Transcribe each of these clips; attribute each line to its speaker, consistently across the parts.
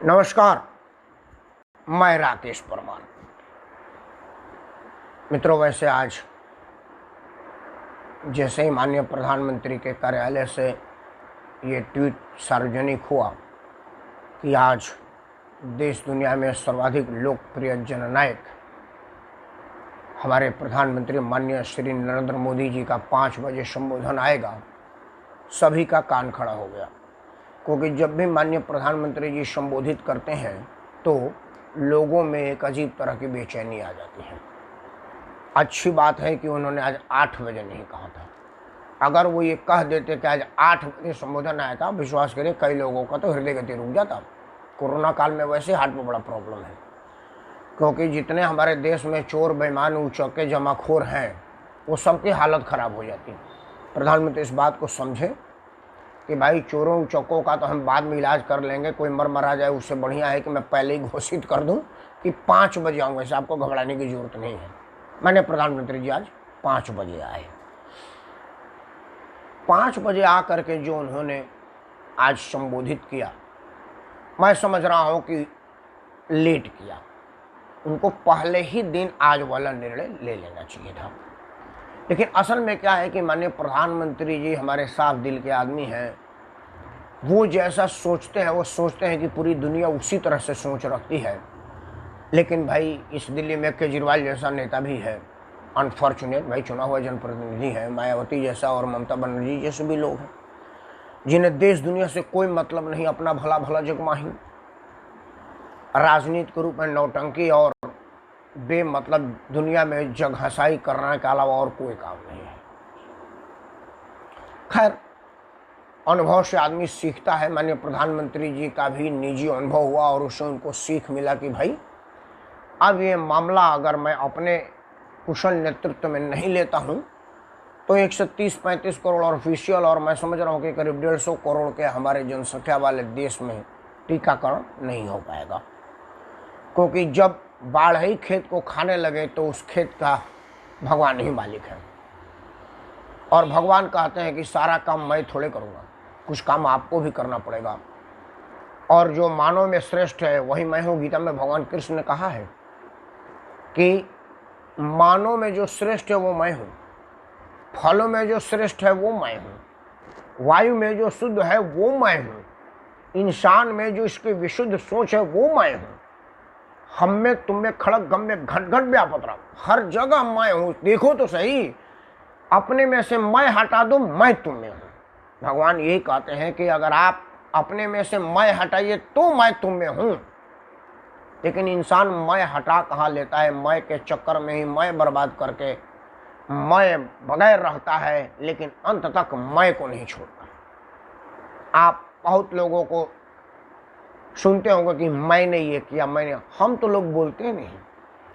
Speaker 1: नमस्कार, मैं राकेश परमार। मित्रों, वैसे आज जैसे ही माननीय प्रधानमंत्री के कार्यालय से ये ट्वीट सार्वजनिक हुआ कि आज देश दुनिया में सर्वाधिक लोकप्रिय जननायक हमारे प्रधानमंत्री माननीय श्री नरेंद्र मोदी जी का 5 बजे संबोधन आएगा, सभी का कान खड़ा हो गया। क्योंकि जब भी माननीय प्रधानमंत्री जी संबोधित करते हैं तो लोगों में एक अजीब तरह की बेचैनी आ जाती है। अच्छी बात है कि उन्होंने आज 8 बजे नहीं कहा था। अगर वो ये कह देते कि आज 8 बजे संबोधन आया था, विश्वास करिए कई लोगों का तो हृदय गति रुक जाता। कोरोना काल में वैसे हार्ट में बड़ा प्रॉब्लम है, क्योंकि जितने हमारे देश में चोर बेईमान उचक्के जमाखोर हैं वो सबकी हालत ख़राब हो जाती है। प्रधानमंत्री इस बात को समझे कि भाई चोरों चौकों का तो हम बाद में इलाज कर लेंगे, कोई मरा जाए उससे बढ़िया है कि मैं पहले ही घोषित कर दूं कि 5 बजे आऊँगा। ऐसे आपको घबराने की ज़रूरत नहीं है। मैंने प्रधानमंत्री जी आज 5 बजे आए। 5 बजे आ करके जो उन्होंने आज संबोधित किया, मैं समझ रहा हूँ कि लेट किया। उनको पहले ही दिन आज वाला निर्णय ले लेना चाहिए था। लेकिन असल में क्या है कि माननीय प्रधानमंत्री जी हमारे साफ दिल के आदमी हैं। वो जैसा सोचते हैं वो सोचते हैं कि पूरी दुनिया उसी तरह से सोच रखती है। लेकिन भाई इस दिल्ली में केजरीवाल जैसा नेता भी है, अनफॉर्चुनेट भाई चुना हुआ जनप्रतिनिधि है, मायावती जैसा और ममता बनर्जी जैसे भी लोग हैं जिन्हें देश दुनिया से कोई मतलब नहीं, अपना भला भला जगमाही, राजनीति के रूप में नौटंकी और बेमतलब दुनिया में जगहसाई करने के अलावा और कोई काम नहीं है। खैर, अनुभव से आदमी सीखता है। माननीय प्रधानमंत्री जी का भी निजी अनुभव हुआ और उससे उनको सीख मिला कि भाई अब ये मामला अगर मैं अपने कुशल नेतृत्व में नहीं लेता हूँ तो 130-35 करोड़ ऑफिशियल और मैं समझ रहा हूँ कि करीब 150 करोड़ के हमारे जनसंख्या वाले देश में टीकाकरण नहीं हो पाएगा। क्योंकि जब बाढ़ ही खेत को खाने लगे तो उस खेत का भगवान ही मालिक है। और भगवान कहते हैं कि सारा काम मैं थोड़े करूँगा, कुछ काम आपको भी करना पड़ेगा। और जो मानव में श्रेष्ठ है वही मैं हूँ। गीता में भगवान कृष्ण ने कहा है कि मानव में जो श्रेष्ठ है वो मैं हूँ, फलों में जो श्रेष्ठ है वो मैं हूँ, वायु में जो शुद्ध है वो मैं हूँ, इंसान में जो इसकी विशुद्ध सोच है वो मैं हूँ, हम में तुम में खड़क गम में घट घट व्यापत रहा, हर जगह मैं हूँ। देखो तो सही, अपने में से मैं हटा दो, मैं तुम में हूँ। भगवान यही कहते हैं कि अगर आप अपने में से मैं हटाइए तो मैं तुम में हूँ। लेकिन इंसान मैं हटा कहाँ लेता है, मैं के चक्कर में ही मैं बर्बाद करके मैं बगैर रहता है, लेकिन अंत तक मैं को नहीं छोड़ता। आप बहुत लोगों को सुनते होंगे कि मैंने ये किया, मैंने, हम तो लोग बोलते नहीं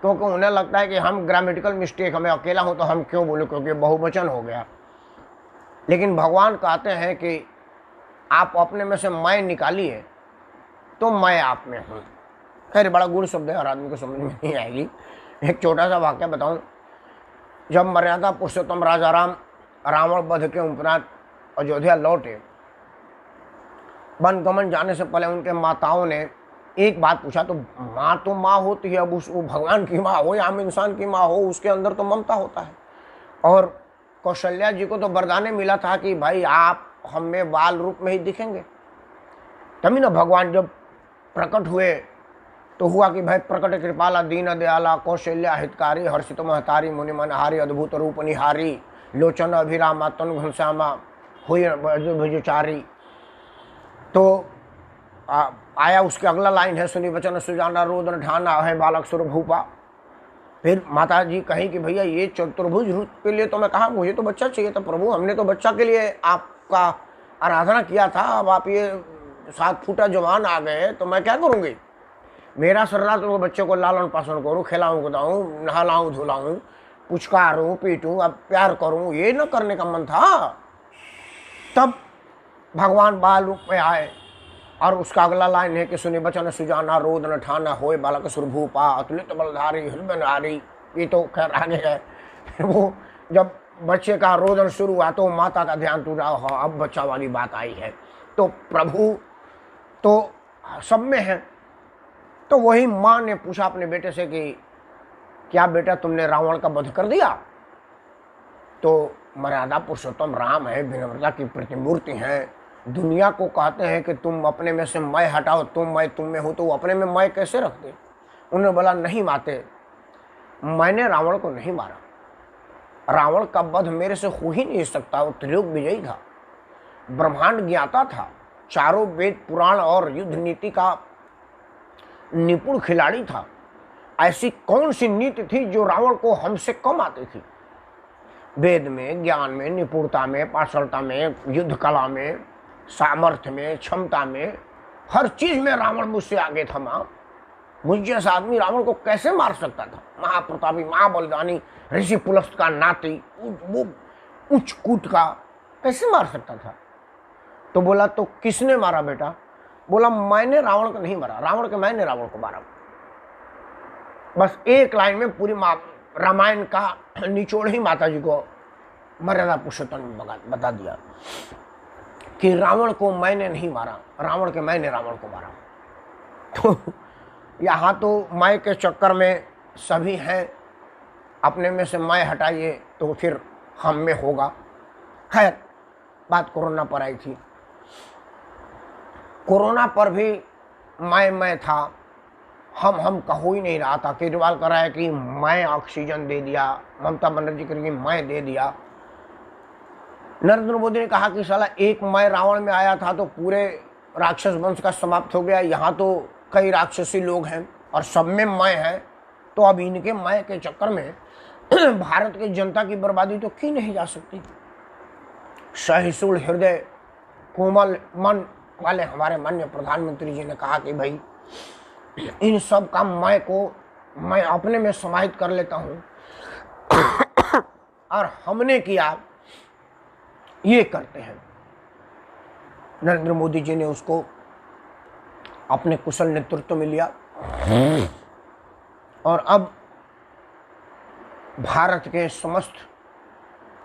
Speaker 1: क्योंकि उन्हें लगता है कि हम ग्रामेटिकल मिस्टेक, हमें अकेला हूं तो हम क्यों बोले क्योंकि बहुवचन हो गया। लेकिन भगवान कहते हैं कि आप अपने में से मैं निकालिए तो मैं आप में हूँ। खैर, बड़ा गुड़ शब्द है, हर आदमी को समझ में नहीं आएगी। एक छोटा सा वाक्य बताऊँ। जब मर्यादा पुरुषोत्तम राजा राम रावण वध के उपरांत अयोध्या लौटे, वनगमन जाने से पहले उनके माताओं ने एक बात पूछा, तो माँ तो माँ होती है, अब वो भगवान की माँ हो या आम इंसान की माँ हो, उसके अंदर तो ममता होता है। और कौशल्या जी को तो वरदान मिला था कि भाई आप हम में बाल रूप में ही दिखेंगे। तभी ना भगवान जब प्रकट हुए तो हुआ कि भाई प्रकट कृपाला दीन दयाला कौशल्या हितकारी हर्षित महतारी मुनि मनहारी अद्भुत रूप निहारी लोचन अभिरामा तनु घनश्यामा हुई भुजचारी। तो आया उसके अगला लाइन है, सुनी वचन सुजाना रोदन ठाना है बालक सुर भूपा। फिर माता जी कहीं कि भैया ये चतुर्भुज रूप के लिए तो मैं कहा, मुझे तो बच्चा चाहिए था प्रभु, हमने तो बच्चा के लिए आपका आराधना किया था, अब आप ये 7 फुटा जवान आ गए तो मैं क्या करूँगी। मेरा श्रद्धा तो वो बच्चे को लालन पालन करूँ, खिलाऊँ कुदाऊँ, नहलाऊँ धुलाऊँ, पुचकारूँ पीटूँ, अब प्यार करूँ, ये न करने का मन था। तब भगवान बाल रूप में आए और उसका अगला लाइन है कि सुनी बचन सुजाना रोदन ठाना होए बालक सुरभूपा अतुलित बलधारी हृदय नारी। ये तो खैर आगे है। वो जब बच्चे का रोदन शुरू हुआ तो माता का ध्यान टूटा, अब बच्चा वाली बात आई है। तो प्रभु तो सब में है, तो वही माँ ने पूछा अपने बेटे से कि क्या बेटा तुमने रावण का वध कर दिया? तो मर्यादा पुरुषोत्तम राम है, विनम्रता की प्रतिमूर्ति हैं, दुनिया को कहते हैं कि तुम अपने में से मैं हटाओ, तुम में हो, तो वो अपने में मैं कैसे रखते? उन्होंने बोला नहीं माते, मैंने रावण को नहीं मारा, रावण का वध मेरे से हो ही नहीं सकता। वो त्रिलोक विजयी था, ब्रह्मांड ज्ञाता था, चारों वेद पुराण और युद्ध नीति का निपुण खिलाड़ी था। ऐसी कौन सी नीति थी जो रावण को हमसे कम आती थी? वेद में, ज्ञान में, निपुणता में, पाठशालता में, युद्ध कला में, सामर्थ्य में, क्षमता में, हर चीज में रावण मुझसे आगे था। माँ, मुझ जैसा आदमी रावण को कैसे मार सकता था? महाप्रतापी, महाबलिदानी, ऋषि पुलस्त का नाती, वो उच्च कूट का कैसे मार सकता था? तो बोला तो किसने मारा बेटा? बोला मैंने रावण को नहीं मारा, रावण के मैंने रावण को मारा। बस एक लाइन में पूरी रामायण का निचोड़ ही माता जी को मर्यादा पुरुषोत्तम ने बता दिया कि रावण को मैंने नहीं मारा, रावण के मैंने रावण को मारा। तो यहाँ तो मैं के चक्कर में सभी हैं, अपने में से मैं हटाइए तो फिर हम में होगा। खैर, बात कोरोना पर आई थी। कोरोना पर भी मैं था, हम का हो ही नहीं रहा था। केजरीवाल कर रहा है कि मैं ऑक्सीजन दे दिया, ममता बनर्जी करेगी मैं दे दिया। नरेंद्र मोदी ने कहा कि साला एक मैं रावण में आया था तो पूरे राक्षस वंश का समाप्त हो गया, यहाँ तो कई राक्षसी लोग हैं और सब में मैं है, तो अब इनके मैं के चक्कर में भारत की जनता की बर्बादी तो की नहीं जा सकती। सहिष्णु हृदय, कोमल मन वाले हमारे माननीय प्रधानमंत्री जी ने कहा कि भाई इन सब का मैं अपने में समाहित कर लेता हूं और हमने किया, ये करते हैं। नरेंद्र मोदी जी ने उसको अपने कुशल नेतृत्व में लिया और अब भारत के समस्त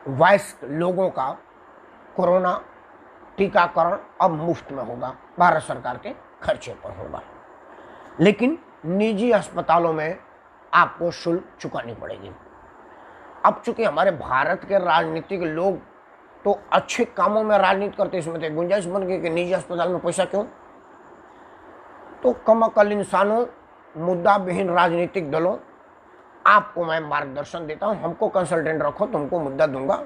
Speaker 1: वयस्क लोगों का कोरोना टीकाकरण अब मुफ्त में होगा, भारत सरकार के खर्चे पर होगा। लेकिन निजी अस्पतालों में आपको शुल्क चुकानी पड़ेगी। अब चूंकि हमारे भारत के राजनीतिक लोग तो अच्छे कामों में राजनीति करते, इसमें गुंजाइश बन गई कि निजी अस्पताल में पैसा क्यों? तो कम अकल इंसानों, मुद्दा विहीन राजनीतिक दलों, आपको मैं मार्गदर्शन देता हूं, हमको कंसल्टेंट रखो, तुमको मुद्दा दूंगा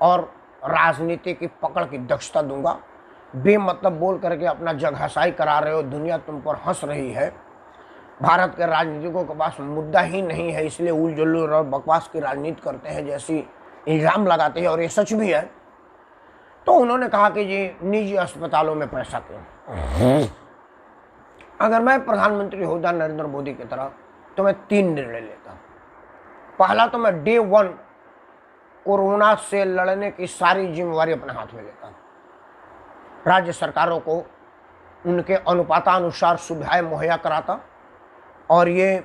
Speaker 1: और राजनीति की पकड़ की दक्षता दूंगा। बेमतलब बोल करके अपना जगहसाई करा रहे हो, दुनिया तुम पर हंस रही है। भारत के राजनीतिकों के पास मुद्दा ही नहीं है, इसलिए उलझुल और बकवास की राजनीति करते हैं जैसी इल्जाम लगाते हैं, और ये सच भी है। तो उन्होंने कहा कि जी निजी अस्पतालों में पैसा क्यों? अगर मैं प्रधानमंत्री होता नरेंद्र मोदी की तरह तो मैं 3 निर्णय लेता। पहला तो मैं डे 1 कोरोना से लड़ने की सारी जिम्मेवारी अपने हाथ में लेता। राज्य सरकारों को उनके अनुपातानुसार सुविधाएं मुहैया कराता और ये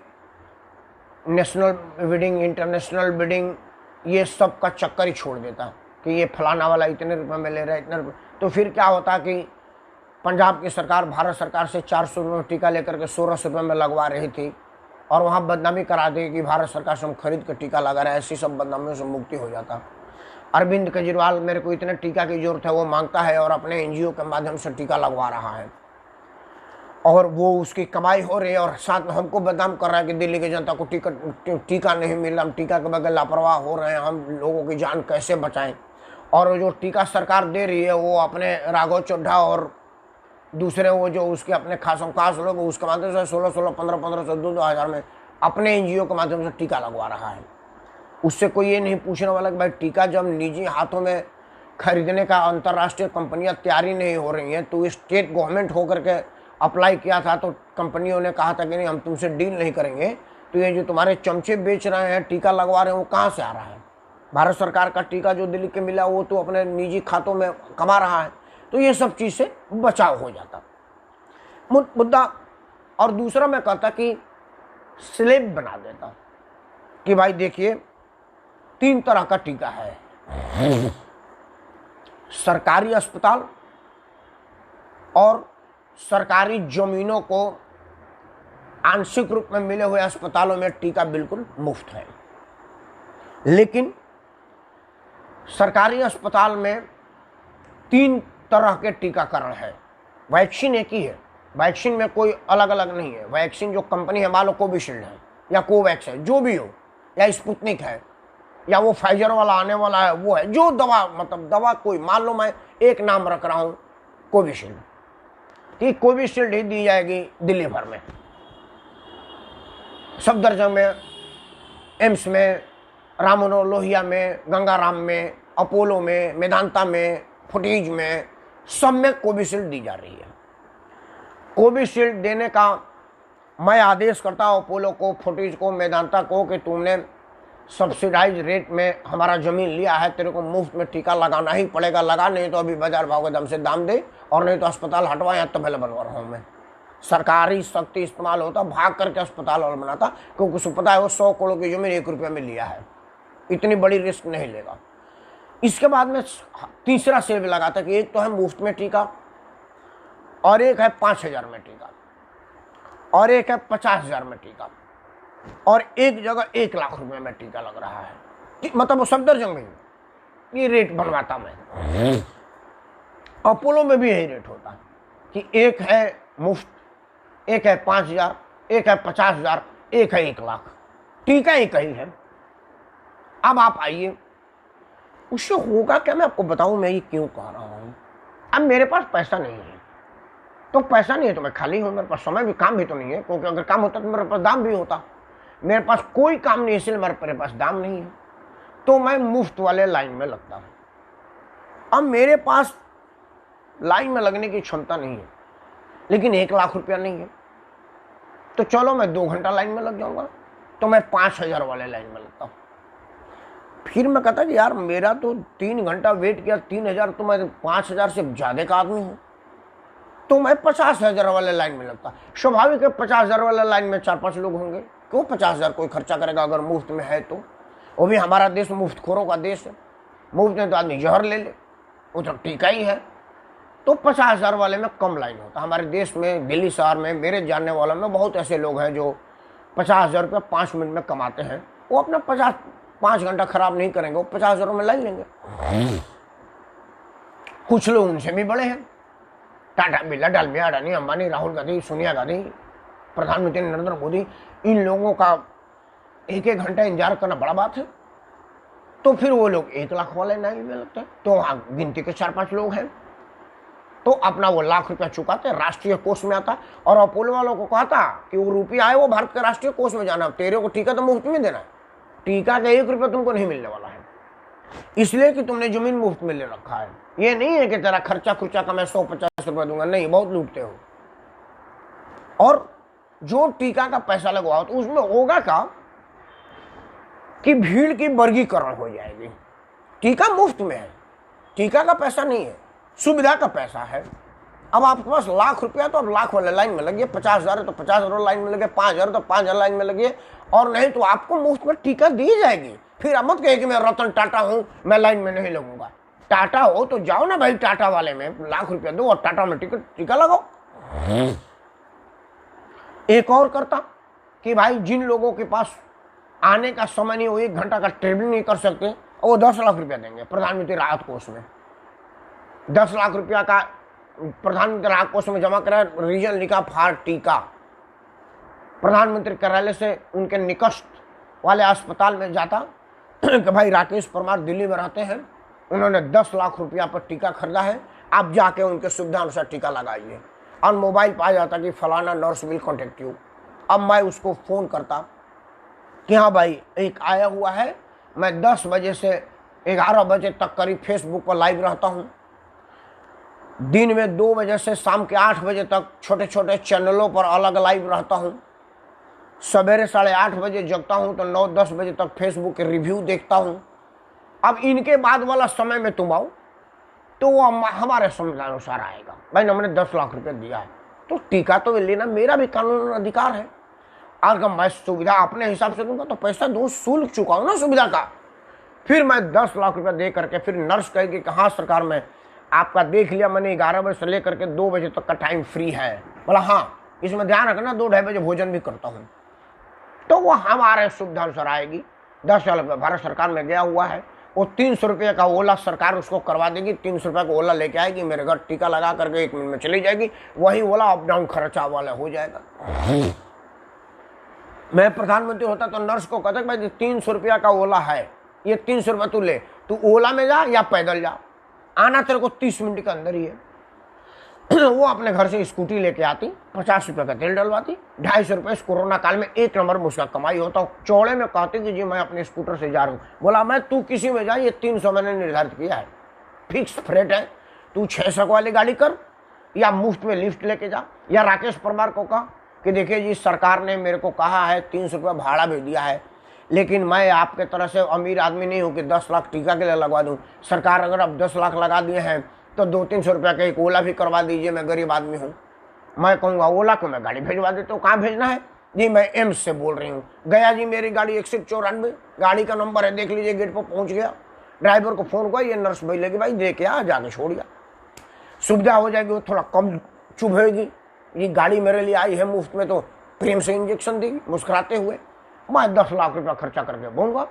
Speaker 1: नेशनल बिडिंग, इंटरनेशनल बिडिंग, ये सब का चक्कर ही छोड़ देता कि ये फलाना वाला इतने रुपए में ले रहा है, इतने रुपये। तो फिर क्या होता कि पंजाब की सरकार भारत सरकार से 400 रुपये में टीका लेकर के 1600 रुपये में लगवा रही थी और वहाँ बदनामी करा दी कि भारत सरकार से हम खरीद कर टीका लगा रहे हैं। ऐसी सब बदनामियों से मुक्ति हो जाता। अरविंद केजरीवाल मेरे को इतने टीका की जरूरत है वो मांगता है और अपने एनजीओ के माध्यम से टीका लगवा रहा है और वो उसकी कमाई हो रही है, और साथ में हमको बदनाम कर रहा है कि दिल्ली की जनता को टीका नहीं मिल रहा, हम टीका के बगैर लापरवाह हो रहे हैं, हम लोगों की जान कैसे बचाएं। और जो टीका सरकार दे रही है वो अपने राघव चड्ढा और दूसरे वो जो उसके अपने खास लोग उसके माध्यम से 1600, 1500, 2,000 में अपने एनजीओ के माध्यम से टीका लगवा रहा है। उससे कोई ये नहीं पूछने वाला कि भाई टीका जब निजी हाथों में खरीदने का अंतर्राष्ट्रीय कंपनियां तैयारी नहीं हो रही हैं, तो स्टेट गवर्नमेंट होकर के अप्लाई किया था तो कंपनियों ने कहा था कि नहीं हम तुमसे डील नहीं करेंगे, तो ये जो तुम्हारे चमचे बेच रहे हैं, टीका लगवा रहे हैं, वो कहाँ से आ रहा है? भारत सरकार का टीका जो दिल्ली के मिला वो तो अपने निजी खातों में कमा रहा है। तो ये सब चीज़ से बचाव हो जाता मुद्दा। और दूसरा मैं कहता कि स्लेब बना देता कि भाई देखिए 3 तरह का टीका है, सरकारी अस्पताल और सरकारी जमीनों को आंशिक रूप में मिले हुए अस्पतालों में टीका बिल्कुल मुफ्त है। लेकिन सरकारी अस्पताल में 3 तरह के टीकाकरण है। वैक्सीन एक ही है, वैक्सीन में कोई अलग अलग नहीं है। वैक्सीन जो कंपनी है, मान लो कोविशील्ड है या कोवैक्स है, जो भी हो, या स्पुतनिक है, या वो फाइजर वाला आने वाला है वो है, जो दवा, मतलब दवा कोई, मान लो मैं एक नाम रख रहा हूँ कोविशील्ड, कि कोविशील्ड ही दी जाएगी दिल्ली भर में, सफदरजंग में, एम्स में, राम मनोहर लोहिया में, गंगाराम में, अपोलो में, मेदांता में, फुटीज में, सब में कोविशील्ड दी जा रही है। कोविशील्ड देने का मैं आदेश करता हूँ अपोलो को, फुटीज को, मेदांता को कि तुमने सब्सिडाइज रेट में हमारा ज़मीन लिया है, तेरे को मुफ्त में टीका लगाना ही पड़ेगा, लगा नहीं तो अभी बाजार भाव के दम से दाम दे, और नहीं तो अस्पताल हटवा, यहाँ तो पहले बनवा रहा हूँ मैं। सरकारी शक्ति इस्तेमाल होता, भाग करके अस्पताल और बनाता, क्योंकि उसको पता है वो 100 करोड़ की ज़मीन 1 रुपये में लिया है, इतनी बड़ी रिस्क नहीं लेगा। इसके बाद में तीसरा सेल भी लगाता कि एक तो है मुफ्त में टीका, और एक है 5,000 में टीका, और एक है 50,000 में टीका, और एक जगह 1 लाख रुपए में टीका लग रहा है। मतलब वो सफदरजंग में ये रेट बनवाता मैं। अपोलो में भी यही रेट होता कि एक है मुफ्त, एक है 5,000, एक है 50,000, एक है 1 लाख, टीका एक ही है। अब आप आइए, उससे होगा क्या मैं आपको बताऊं, मैं ये क्यों कह रहा हूं। अब मेरे पास पैसा नहीं है, तो पैसा नहीं है तो मैं खाली हूं, मेरे पास समय भी, काम भी तो नहीं है, क्योंकि अगर काम होता तो मेरे पास दाम भी होता। मेरे पास कोई काम नहीं है, इसलिए मेरे पास दाम नहीं है, तो मैं मुफ्त वाले लाइन में लगता हूं। अब मेरे पास लाइन में लगने की क्षमता नहीं है, लेकिन 1 लाख रुपया नहीं है, तो चलो मैं 2 घंटा लाइन में लग जाऊंगा, तो मैं 5,000 वाले लाइन में लगता हूँ। फिर मैं कहता कि यार मेरा तो 3 घंटा वेट किया, 3,000, तो मैं 5,000 से ज़्यादा का आदमी हूँ, तो मैं 50,000 वाले लाइन में लगता। स्वाभाविक है 50,000 वाले लाइन में 4-5 लोग होंगे, क्यों 50,000 कोई खर्चा करेगा अगर मुफ्त में है तो। वो भी हमारा देश मुफ्तखोरों का देश है, मुफ्त में तो आदमी जहर ले ले, वो तो टीका ही है। तो 50,000 वाले में कम लाइन होता। हमारे देश में, दिल्ली शहर में, मेरे जानने वालों में बहुत ऐसे लोग हैं जो 50,000 रुपये 5 मिनट में कमाते हैं। वो अपना 5 घंटा खराब नहीं करेंगे, वो 50,000 में लाइन लेंगे। कुछ लोग उनसे भी बड़े हैं, टाटा, बिरला, डालमिया, अडानी, अंबानी, राहुल गांधी, सोनिया गांधी, प्रधानमंत्री नरेंद्र मोदी, इन लोगों का 1-1 घंटा इंतजार करना बड़ा बात है। तो फिर वो लोग 1 लाख वाले लाइन में लगते हैं, तो वहाँ गिनती के 4-5 लोग हैं, तो अपना वो लाख रुपया चुकाते, राष्ट्रीय कोष में आता। और अपोलो वालों को कहता कि वो रुपया है वो भारत के राष्ट्रीय कोष में जाना, तेरे को टीका तो मुफ्त में देना है, टीका का 1 रुपया तुमको नहीं मिलने वाला है, इसलिए कि तुमने जमीन मुफ्त में ले रखा है। ये नहीं है कि तेरा खर्चा खुर्चा का मैं 150 रुपया दूंगा, नहीं, बहुत लूटते हो। और जो टीका का पैसा लगवाओ तो उसमें होगा क्या कि भीड़ की वर्गीकरण हो जाएगी। टीका मुफ्त में है, टीका का पैसा नहीं है, सुविधा का पैसा है। अब आपके पास लाख रुपया, तो अब लाख वाले लाइन में लगिए, 50,000 है तो 50,000 लाइन में लगे, 5,000 तो 5,000 लाइन में लगिए, और नहीं तो आपको मुफ्त में टीका दी जाएगी। फिर मत कहे कि मैं रतन टाटा हूं, मैं लाइन में नहीं लगूंगा। टाटा हो तो जाओ ना भाई, टाटा वाले में लाख रुपया दो और टाटा में टीका लगाओ। एक और करता कि भाई जिन लोगों के पास आने का समय नहीं, वो 1 घंटा का ट्रेवलिंग नहीं कर सकते, वो 10 लाख रुपया देंगे प्रधानमंत्री राहत कोष में। 10 लाख रुपया का प्रधानमंत्री राहत कोष में जमा करा, रीजन लिखा फॉर टीका, प्रधानमंत्री कार्यालय से उनके निकट वाले अस्पताल में जाता कि भाई राकेश परमार दिल्ली में रहते हैं, उन्होंने 10 लाख रुपया पर टीका खरीदा है, आप जाके उनके सुविधा अनुसार टीका लगाइए। और मोबाइल पाया जाता कि फलाना नर्स विल कॉन्टेक्ट यू। अब मैं उसको फ़ोन करता कि हाँ भाई एक आया हुआ है, मैं 10 बजे से 11 बजे तक करीब फेसबुक पर लाइव रहता हूँ, दिन में 2 बजे से शाम के 8 बजे तक छोटे छोटे चैनलों पर अलग लाइव रहता हूँ, सवेरे 8:30 बजे जगता हूँ तो 9-10 बजे तक फेसबुक के रिव्यू देखता हूँ। अब इनके बाद वाला समय में तुम आओ तो वो हमारे समझानुसार आएगा। भाई हमने 10 लाख रुपये दिया है तो टीका तो लेना मेरा भी कानूनी अधिकार है। अगर मैं सुविधा अपने हिसाब से दूंगा तो पैसा दो, शुल्क चुकाऊँ ना सुविधा का। फिर मैं 10 लाख रुपया दे करके फिर नर्स कहेगी कि हाँ सरकार मैं आपका देख लिया, मैंने 11 बजे से लेकर के 2 बजे तक का टाइम फ्री है। बोला हाँ इसमें ध्यान रखना 2-2:30 बजे भोजन भी करता हूँ। तो वो हमारे सुविधा अनुसार आएगी। 10,000 रुपये भारत सरकार में गया हुआ है, वो 300 रुपये का ओला सरकार उसको करवा देगी। 300 रुपये का ओला लेके आएगी, मेरे घर टीका लगा करके 1 मिनट में चली जाएगी। वही ओला अप डाउन खर्चा वाला हो जाएगा। मैं प्रधानमंत्री होता तो नर्स को कहता भाई 300 रुपया का ओला है, ये 300 रुपये तू ले, तू ओला में जा या पैदल जा, आना तेरे को 30 मिनट के अंदर ही है। वो अपने घर से स्कूटी लेके आती, 50 रुपये का तेल डलवाती, 250 रुपये इस कोरोना काल में 1 नंबर में उसका कमाई होता। चौड़े में कहती कि जी मैं अपने स्कूटर से जा रहा हूँ। बोला मैं तू किसी में जा, ये 300 मैंने निर्धारित किया है, फिक्स फ्रेट है, तू 600 वाली गाड़ी कर या मुफ्त में लिफ्ट लेके जा। या राकेश परमार को कहा कि देखिए जी सरकार ने मेरे को कहा है 300 रुपये भाड़ा भी दिया है, लेकिन मैं आपके तरह से अमीर आदमी नहीं हूँ कि 10 लाख टीका के लिए लगवा दूँ। सरकार अगर अब 10 लाख लगा दिए हैं तो 200-300 रुपये का एक ओला भी करवा दीजिए, मैं गरीब आदमी हूँ। मैं कहूँगा ओला को मैं गाड़ी भेजवा देता हूँ। कहाँ भेजना है जी? मैं एम्स से बोल रही हूँ। गया जी, मेरी गाड़ी 194, गाड़ी का नंबर है, देख लीजिए, गेट पर पहुँच गया। ड्राइवर को फ़ोन किया, ये नर्स भाई लगी, भाई दे के आ, जाके छोड़ गया। सुविधा हो जाएगी, वो थोड़ा कम चुभेगी। ये गाड़ी मेरे लिए आई है मुफ्त में, तो प्रेम से इंजेक्शन देगी मुस्कुराते हुए। मैं 10 लाख रुपया खर्चा करके बोऊंगा।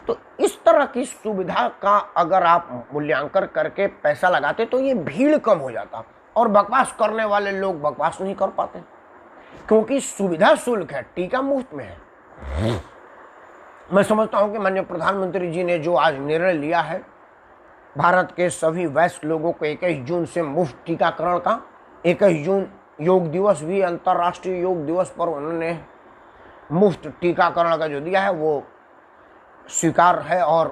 Speaker 1: तो इस तरह की सुविधा का अगर आप मूल्यांकन करके पैसा लगाते तो ये भीड़ कम हो जाता, और बकवास करने वाले लोग बकवास नहीं कर पाते, क्योंकि सुविधा शुल्क है, टीका मुफ्त में है। मैं समझता हूं कि माननीय प्रधानमंत्री जी ने जो आज निर्णय लिया है, भारत के सभी वयस्क लोगों को 21 जून से मुफ्त टीकाकरण का, 21 जून योग दिवस भी, अंतर्राष्ट्रीय योग दिवस पर उन्होंने मुफ्त टीकाकरण का जो दिया है वो स्वीकार है और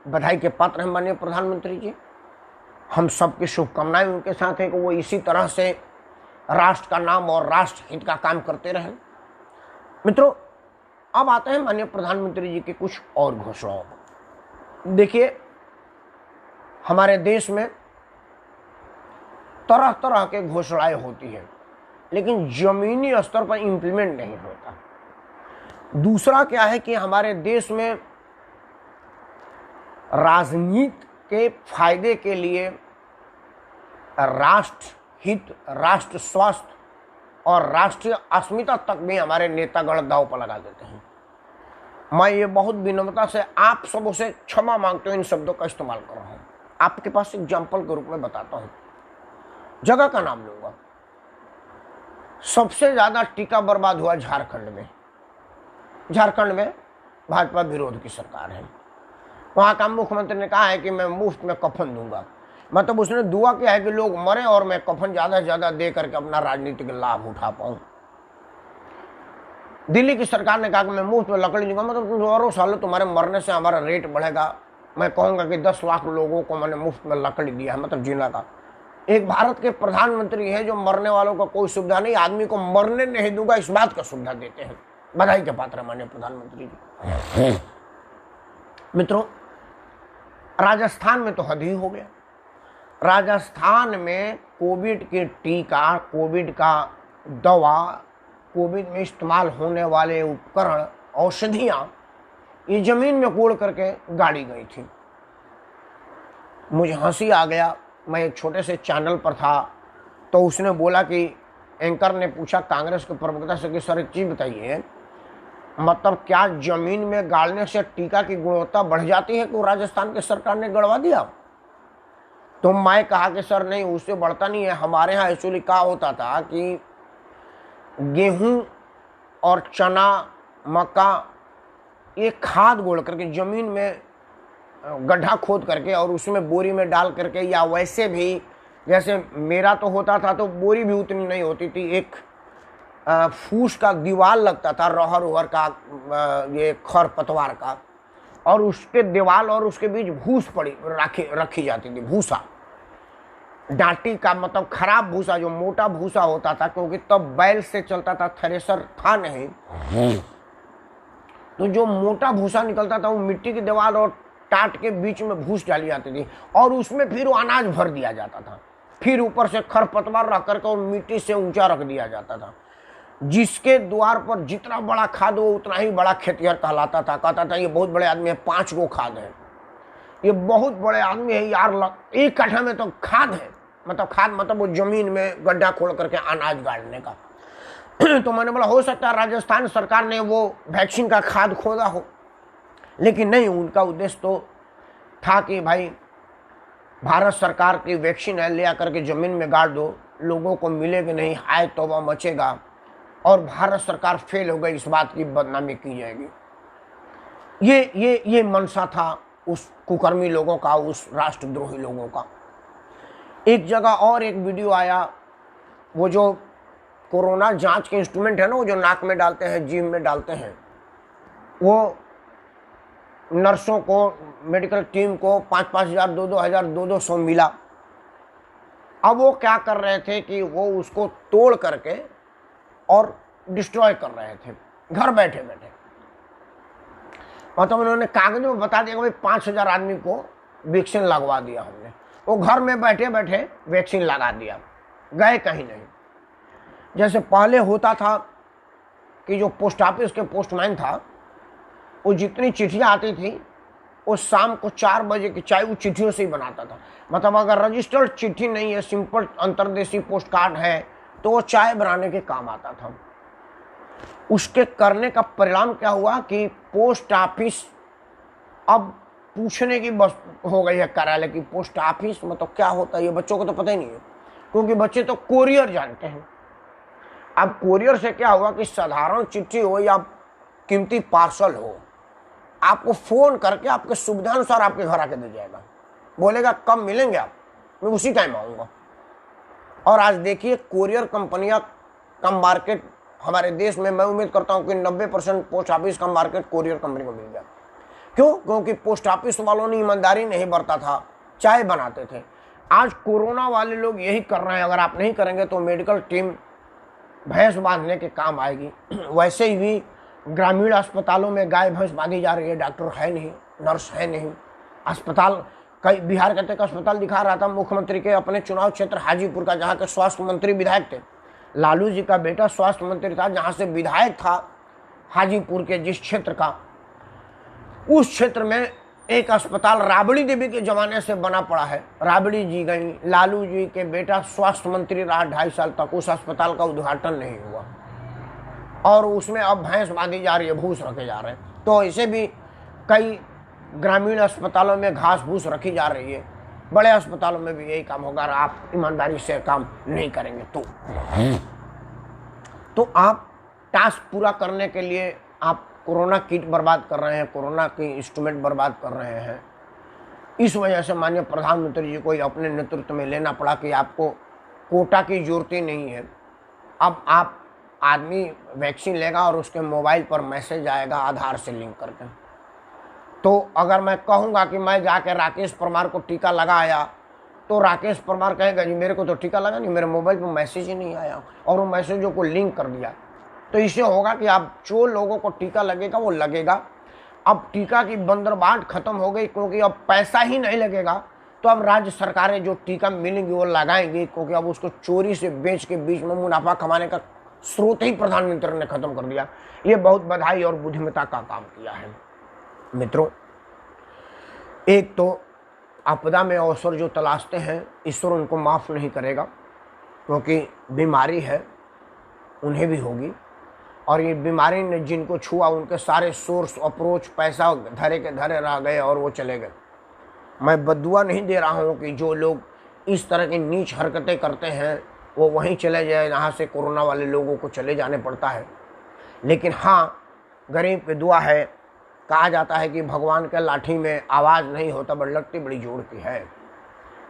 Speaker 1: बधाई के पात्र हैं माननीय प्रधानमंत्री जी। हम सबकी शुभकामनाएं उनके साथ हैं कि वो इसी तरह से राष्ट्र का नाम और राष्ट्र हित का काम करते रहें। मित्रों, अब आते हैं माननीय प्रधानमंत्री जी की कुछ और घोषणाओं। देखिए, हमारे देश में तरह तरह के घोषणाएं होती हैं, लेकिन जमीनी स्तर पर इंप्लीमेंट नहीं होता। दूसरा क्या है कि हमारे देश में राजनीति के फायदे के लिए राष्ट्र हित, राष्ट्र स्वास्थ्य और राष्ट्रीय अस्मिता तक भी हमारे नेतागण दांव पर लगा देते हैं। मैं ये बहुत विनम्रता से आप सबों से क्षमा मांगते हुए इन शब्दों का इस्तेमाल कर रहा हूँ। आपके पास एग्जाम्पल के रूप में बताता हूँ, जगह का नाम लूंगा। सबसे ज्यादा टीका बर्बाद हुआ झारखंड में। झारखंड में भाजपा विरोध की सरकार है। वहाँ का मुख्यमंत्री ने कहा है कि मैं मुफ्त में कफन दूंगा, मतलब उसने दुआ किया है कि लोग मरे और मैं कफन ज़्यादा से ज़्यादा दे करके अपना राजनीतिक लाभ उठा पाऊँ। दिल्ली की सरकार ने कहा कि मैं मुफ्त में लकड़ी दूंगा, मतलब तुम और सालों तुम्हारे मरने से हमारा रेट बढ़ेगा। मैं कहूँगा कि 10 लाख लोगों को मैंने मुफ्त में लकड़ी दिया है, मतलब जीना का। एक भारत के प्रधानमंत्री है जो मरने वालों का कोई सुविधा नहीं, आदमी को मरने नहीं दूंगा इस बात का सुविधा देते हैं। बधाई के पात्र माननीय प्रधानमंत्री जी। मित्रों, राजस्थान में तो हद ही हो गया। राजस्थान में कोविड के टीका, कोविड का दवा, कोविड में इस्तेमाल होने वाले उपकरण, औषधियाँ ये जमीन में कोड़ करके गाड़ी गई थी। मुझे हंसी आ गया। मैं एक छोटे से चैनल पर था तो उसने बोला कि एंकर ने पूछा कांग्रेस के प्रवक्ता से कि सर एक चीज़ बताइए, मतलब क्या जमीन में गाड़ने से टीका की गुणवत्ता बढ़ जाती है? तो राजस्थान की सरकार ने गड़वा दिया। तो मैं कहा कि सर नहीं, उससे बढ़ता नहीं है। हमारे यहाँ एक्चुअली क्या होता था कि गेहूं और चना, मक्का ये खाद गोड़ करके जमीन में गड्ढा खोद करके और उसमें बोरी में डाल करके, या वैसे भी जैसे मेरा तो होता था तो बोरी भी उतनी नहीं होती थी, एक फूस का दीवार लगता था, रहर उहर का, ये खर पतवार का, और उसके दीवार और उसके बीच भूस पड़ी रखी जाती थी, भूसा, डांटी का, मतलब खराब भूसा, जो मोटा भूसा होता था, क्योंकि तब बैल से चलता था, थ्रेसर था नहीं। तो जो मोटा भूसा निकलता था वो मिट्टी की दीवार और टाट के बीच में भूस डाली जाती थी और उसमें फिर वो अनाज भर दिया जाता था। फिर ऊपर से खरपतवार रख करके और मिट्टी से ऊंचा रख दिया जाता था, जिसके द्वार पर जितना बड़ा खाद हो उतना ही बड़ा खेतिहर कहलाता था। कहता था ये बहुत बड़े आदमी है, 5 गो खाद है, ये बहुत बड़े आदमी है यार, 1 कट्ठा में तो खाद है। मतलब खाद मतलब वो जमीन में गड्ढा खोद करके अनाज गाड़ने का। तो मैंने बोला हो सकता है राजस्थान सरकार ने वो वैक्सीन का खाद खोदा हो, लेकिन नहीं, उनका उद्देश्य तो था कि भाई भारत सरकार की वैक्सीन है, ले आकर के ज़मीन में गाड़ दो, लोगों को मिलेगी नहीं, हाय तौबा मचेगा और भारत सरकार फेल हो गई, इस बात की बदनामी की जाएगी। ये मनसा था उस कुकर्मी लोगों का, उस राष्ट्रद्रोही लोगों का। एक जगह और एक वीडियो आया, वो जो कोरोना जांच के इंस्ट्रूमेंट है ना, वो जो नाक में डालते हैं, जीभ में डालते हैं, वो नर्सों को, मेडिकल टीम को 5-5 हज़ार, 2-2 हज़ार, 200 मिला। अब वो क्या कर रहे थे कि वो उसको तोड़ करके और डिस्ट्रॉय कर रहे थे घर बैठे बैठे। मतलब उन्होंने कागज में बता दिया कि भाई 5,000 आदमी को वैक्सीन लगवा दिया हमने, वो घर में बैठे बैठे वैक्सीन लगा दिया, गए कहीं नहीं। जैसे पहले होता था कि जो पोस्ट ऑफिस के पोस्टमैन था, वो जितनी चिट्ठियाँ आती थी वो शाम को 4 बजे की चाय वो चिट्ठियों से ही बनाता था। मतलब अगर रजिस्टर्ड चिट्ठी नहीं है, सिंपल अंतर्देशीय पोस्ट कार्ड है, तो वो चाय बनाने के काम आता था। उसके करने का परिणाम क्या हुआ कि पोस्ट ऑफिस अब पूछने की बस हो गई है कार्यालय की। पोस्ट ऑफिस मतलब क्या होता है ये बच्चों को तो पता ही नहीं है, क्योंकि बच्चे तो कोरियर जानते हैं। अब कोरियर से क्या हुआ कि साधारण चिट्ठी हो या कीमती पार्सल हो, आपको फोन करके आपके सुविधानुसार आपके घर आके दे जाएगा, बोलेगा कब मिलेंगे आप, मैं उसी टाइम आऊँगा। और आज देखिए कोरियर कंपनियां का मार्केट हमारे देश में, मैं उम्मीद करता हूं कि 90% पोस्ट ऑफिस का मार्केट कोरियर कंपनी को मिल गया। क्यों? क्योंकि पोस्ट ऑफिस वालों ने ईमानदारी नहीं बरता था, चाय बनाते थे। आज कोरोना वाले लोग यही कर रहे हैं। अगर आप नहीं करेंगे तो मेडिकल टीम भैंस बांधने के काम आएगी। वैसे ही भी ग्रामीण अस्पतालों में गाय भैंस बांधी जा रही है, डॉक्टर है नहीं, नर्स है नहीं। अस्पताल कई, बिहार का एक अस्पताल दिखा रहा था मुख्यमंत्री के अपने चुनाव क्षेत्र हाजीपुर का, जहाँ के स्वास्थ्य मंत्री विधायक थे। लालू जी का बेटा स्वास्थ्य मंत्री था, जहाँ से विधायक था हाजीपुर के जिस क्षेत्र का, उस क्षेत्र में एक अस्पताल राबड़ी देवी के जमाने से बना पड़ा है। राबड़ी जी गई, लालू जी के बेटा स्वास्थ्य मंत्री रहा 2.5 साल तक, उस अस्पताल का उद्घाटन नहीं हुआ और उसमें अब भैंस बांधी जा रही है, भूस रखे जा रहे हैं। तो ऐसे भी कई ग्रामीण अस्पतालों में घास भूस रखी जा रही है, बड़े अस्पतालों में भी यही काम होगा। आप ईमानदारी से काम नहीं करेंगे तो आप टास्क पूरा करने के लिए आप कोरोना किट बर्बाद कर रहे हैं, कोरोना के इंस्ट्रूमेंट बर्बाद कर रहे हैं। इस वजह से माननीय प्रधानमंत्री जी को अपने नेतृत्व में लेना पड़ा कि आपको कोटा की जरूरत ही नहीं है। अब आप आदमी वैक्सीन लेगा और उसके मोबाइल पर मैसेज आएगा आधार से लिंक करके। तो अगर मैं कहूँगा कि मैं जाकर राकेश परमार को टीका लगाया, तो राकेश परमार कहेगा जी मेरे को तो टीका लगा नहीं, मेरे मोबाइल पर मैसेज ही नहीं आया, और वो मैसेजों को लिंक कर दिया। तो इससे होगा कि आप जो लोगों को टीका लगेगा वो लगेगा। अब टीका की बंदरबाट खत्म हो गई, क्योंकि अब पैसा ही नहीं लगेगा, तो अब राज्य सरकारें जो टीका मिलेंगी वो लगाएंगी, क्योंकि अब उसको चोरी से बेच के बीच में मुनाफा कमाने का स्रोत ही प्रधानमंत्री ने खत्म कर दिया। ये बहुत बधाई और बुद्धिमत्ता का काम किया है मित्रों। एक तो आपदा में अवसर जो तलाशते हैं, ईश्वर उनको माफ़ नहीं करेगा, क्योंकि बीमारी है उन्हें भी होगी, और ये बीमारी ने जिनको छुआ उनके सारे सोर्स अप्रोच पैसा धरे के धरे रह गए और वो चले गए। मैं बद्दुआ नहीं दे रहा हूँ कि जो लोग इस तरह की नीच हरकतें करते हैं वो वहीं चले जाए जहाँ से कोरोना वाले लोगों को चले जाने पड़ता है। लेकिन हाँ, गरीब पे दुआ है। कहा जाता है कि भगवान के लाठी में आवाज़ नहीं होता, बट लगती बड़ी जोर की है,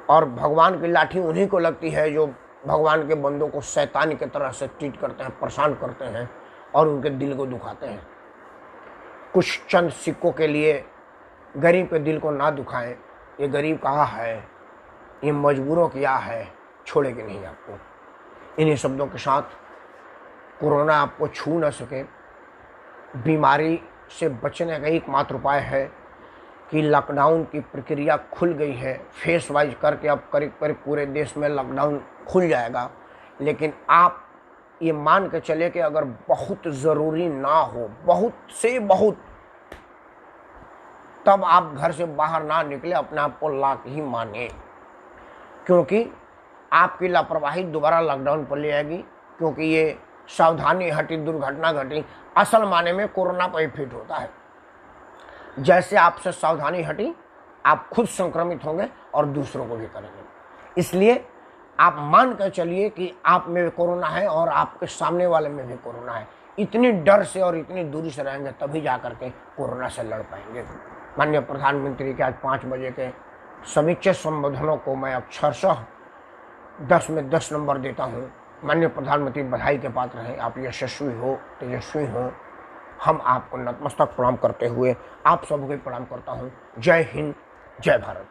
Speaker 1: और भगवान की लाठी उन्हीं को लगती है जो भगवान के बंदों को शैतान की तरह से ट्रीट करते हैं, परेशान करते हैं और उनके दिल को दुखाते हैं। कुछ चंद सिक्कों के लिए गरीब के दिल को ना दुखाएं। ये गरीब कहाँ है, ये मजबूरों किया है, छोड़ेगी नहीं आपको। इन्हीं शब्दों के साथ कोरोना आपको छू न सके, बीमारी से बचने का एकमात्र उपाय है कि लॉकडाउन की प्रक्रिया खुल गई है फेस वाइज करके। अब करीब करीब पूरे देश में लॉकडाउन खुल जाएगा, लेकिन आप ये मान के चले कि अगर बहुत ज़रूरी ना हो, बहुत से बहुत, तब आप घर से बाहर ना निकले, अपने आप को लाक ही माने, क्योंकि आपकी लापरवाही दोबारा लॉकडाउन पर ले आएगी। क्योंकि ये सावधानी हटी दुर्घटना घटी, असल माने में कोरोना पर फिट होता है। जैसे आपसे सावधानी हटी आप खुद संक्रमित होंगे और दूसरों को भी करेंगे। इसलिए आप मान कर चलिए कि आप में कोरोना है और आपके सामने वाले में भी कोरोना है। इतनी डर से और इतनी दूरी से रहेंगे तभी जा करके कोरोना से लड़ पाएंगे। माननीय प्रधानमंत्री के आज 5 बजे के समीक्षित संबोधनों को मैं अक्षरशः 10 में 10 नंबर देता हूँ। माननीय प्रधानमंत्री बधाई के पात्र हैं। आप यशस्वी हो, तेजस्वी हो। हम आपको नतमस्तक प्रणाम करते हुए आप सबको प्रणाम करता हूँ। जय हिंद, जय भारत।